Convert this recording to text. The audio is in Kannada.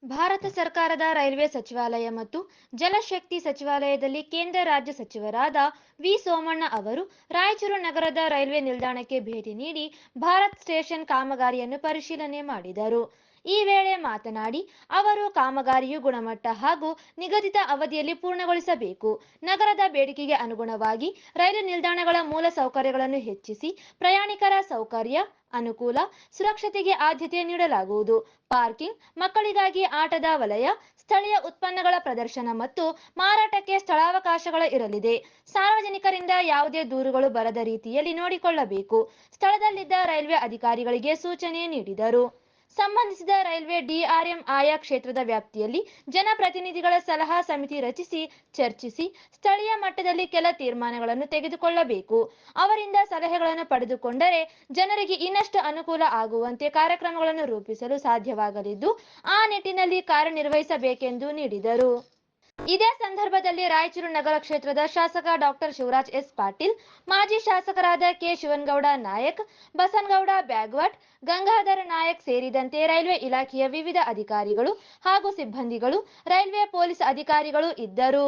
ಭಾರತ ಸರ್ಕಾರದ ರೈಲ್ವೆ ಸಚಿವಾಲಯ ಮತ್ತು ಜಲಶಕ್ತಿ ಸಚಿವಾಲಯದಲ್ಲಿ ಕೇಂದ್ರ ರಾಜ್ಯ ಸಚಿವರಾದ ವಿ ಸೋಮಣ್ಣ ಅವರು ರಾಯಚೂರು ನಗರದ ರೈಲ್ವೆ ನಿಲ್ದಾಣಕ್ಕೆ ಭೇಟಿ ನೀಡಿ ಭಾರತ್ ಸ್ಟೇಷನ್ ಕಾಮಗಾರಿಯನ್ನು ಪರಿಶೀಲನೆ ಮಾಡಿದರು. ಈ ವೇಳೆ ಮಾತನಾಡಿ ಅವರು ಕಾಮಗಾರಿಯು ಗುಣಮಟ್ಟ ಹಾಗೂ ನಿಗದಿತ ಅವಧಿಯಲ್ಲಿ ಪೂರ್ಣಗೊಳಿಸಬೇಕು. ನಗರದ ಬೇಡಿಕೆಗೆ ಅನುಗುಣವಾಗಿ ರೈಲು ನಿಲ್ದಾಣಗಳ ಮೂಲ ಸೌಕರ್ಯಗಳನ್ನು ಹೆಚ್ಚಿಸಿ ಪ್ರಯಾಣಿಕರ ಸೌಕರ್ಯ, ಅನುಕೂಲ, ಸುರಕ್ಷತೆಗೆ ಆದ್ಯತೆ ನೀಡಲಾಗುವುದು. ಪಾರ್ಕಿಂಗ್, ಮಕ್ಕಳಿಗಾಗಿ ಆಟದ ವಲಯ, ಸ್ಥಳೀಯ ಉತ್ಪನ್ನಗಳ ಪ್ರದರ್ಶನ ಮತ್ತು ಮಾರಾಟಕ್ಕೆ ಸ್ಥಳಾವಕಾಶಗಳು ಇರಲಿದೆ. ಸಾರ್ವಜನಿಕರಿಂದ ಯಾವುದೇ ದೂರುಗಳು ಬರದ ರೀತಿಯಲ್ಲಿ ನೋಡಿಕೊಳ್ಳಬೇಕು. ಸ್ಥಳದಲ್ಲಿದ್ದ ರೈಲ್ವೆ ಅಧಿಕಾರಿಗಳಿಗೆ ಸೂಚನೆ ನೀಡಿದರು. ಸಂಬಂಧಿಸಿದ ರೈಲ್ವೆ ಡಿಆರ್ಎಂ ಆಯಾ ಕ್ಷೇತ್ರದ ವ್ಯಾಪ್ತಿಯಲ್ಲಿ ಜನಪ್ರತಿನಿಧಿಗಳ ಸಲಹಾ ಸಮಿತಿ ರಚಿಸಿ ಚರ್ಚಿಸಿ ಸ್ಥಳೀಯ ಮಟ್ಟದಲ್ಲಿ ಕೆಲ ತೀರ್ಮಾನಗಳನ್ನು ತೆಗೆದುಕೊಳ್ಳಬೇಕು. ಅವರಿಂದ ಸಲಹೆಗಳನ್ನು ಪಡೆದುಕೊಂಡರೆ ಜನರಿಗೆ ಇನ್ನಷ್ಟು ಅನುಕೂಲ ಆಗುವಂತೆ ಕಾರ್ಯಕ್ರಮಗಳನ್ನು ರೂಪಿಸಲು ಸಾಧ್ಯವಾಗಲಿದ್ದು, ಆ ನಿಟ್ಟಿನಲ್ಲಿ ಕಾರ್ಯನಿರ್ವಹಿಸಬೇಕೆಂದು ನೀಡಿದರು. ಇದೇ ಸಂದರ್ಭದಲ್ಲಿ ರಾಯಚೂರು ನಗರ ಕ್ಷೇತ್ರದ ಶಾಸಕ ಡಾಕ್ಟರ್ ಶಿವರಾಜ್ ಎಸ್ ಪಾಟೀಲ್, ಮಾಜಿ ಶಾಸಕರಾದ ಕೆ ಶಿವನಗೌಡ ನಾಯಕ್, ಬಸನಗೌಡ ಬ್ಯಾಗವಟ್, ಗಂಗಾಧರ ನಾಯಕ್ ಸೇರಿದಂತೆ ರೈಲ್ವೆ ಇಲಾಖೆಯ ವಿವಿಧ ಅಧಿಕಾರಿಗಳು ಹಾಗೂ ಸಿಬ್ಬಂದಿಗಳು, ರೈಲ್ವೆ ಪೊಲೀಸ್ ಅಧಿಕಾರಿಗಳು ಇದ್ದರು.